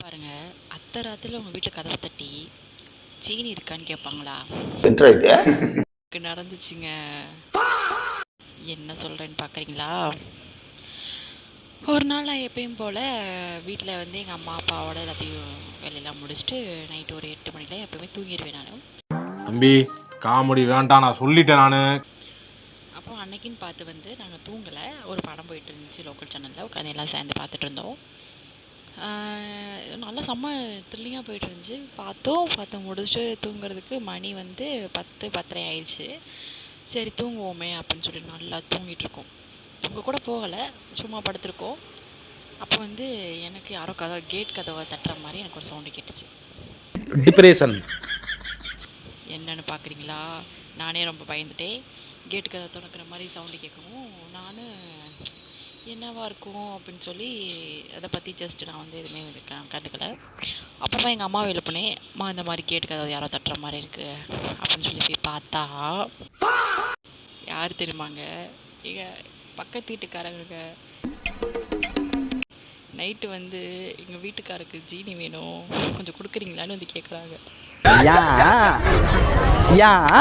பாருங்க, அத்த ராத்திரில உங்க வீட்ல கதவ தட்டி, "சீனி இருக்கான்னு?" கேட்பாங்களா? என்னடா இது? எனக்கு நடந்துச்சுங்க. என்ன சொல்றேன்னு பார்க்குறீங்களா? ஒரு நாள் நான் எப்பயும் போல வீட்ல வந்து எங்க அம்மா, அப்பாவோட எல்லாத்தையும் வேலையெல்லாம் முடிச்சுட்டு நைட்டு ஒரு 8 மணிக்கெல்லாம் எப்பவுமே தூங்கிருவேன் நானு. தம்பி காமெடி வேண்டாம், நான் சொல்லிட்டேன் நானு. அப்போ அன்னைக்குன்னு பார்த்து வந்து நாங்க தூங்கல. ஒரு படம் போயிட்டு இருந்துச்சு லோக்கல் சேனல்ல. உட்காந்து எல்லாம் சேர்ந்து பார்த்துட்டு இருந்தோம். நல்லா செம்ம த்ரில்லிங்கா போயிட்டு இருந்துச்சு. பார்த்து முடிச்சுட்டு தூங்குறதுக்கு மணி வந்து 10, 10:30 ஆயிடுச்சு. சரி தூங்குவோமே அப்படின்னு சொல்லிட்டு நல்லா தூங்கிட்டு இருக்கோம். தூங்க கூட போகல. சும்மா படுத்திருக்கோம். அப்போ வந்து எனக்கு யாரோ கேட் கதவை தட்டுற மாதிரி எனக்கு ஒரு சவுண்டு கேட்டுச்சு. டிப்ரெஷன். என்னன்னு பார்க்குறீங்களா? நானே ரொம்ப பயந்துட்டேன். கேட்டு கதவை திறக்கிற மாதிரி சவுண்டு கேட்கவும் நான் என்னவா இருக்கும் அப்படின்னு சொல்லி அதை பற்றி ஜஸ்ட் நான் வந்து எதுவுமே கண்டுக்கல. அப்புறமா எங்கள் அம்மாவை எழுப்புனேன். அம்மா இந்த மாதிரி கேட்டு கதவை யாரோ தட்டுற மாதிரி இருக்கு அப்படின்னு சொல்லி போய் பார்த்தா யார் தெரியுமாங்க? எங்கள் பக்கத்து வீட்டுக்காரங்க. நைட்டு வந்து எங்கள் வீட்டுக்காருக்கு ஜீனி வேணும், கொஞ்சம் கொடுக்குறீங்களான்னு வந்து கேட்குறாங்க. யா யா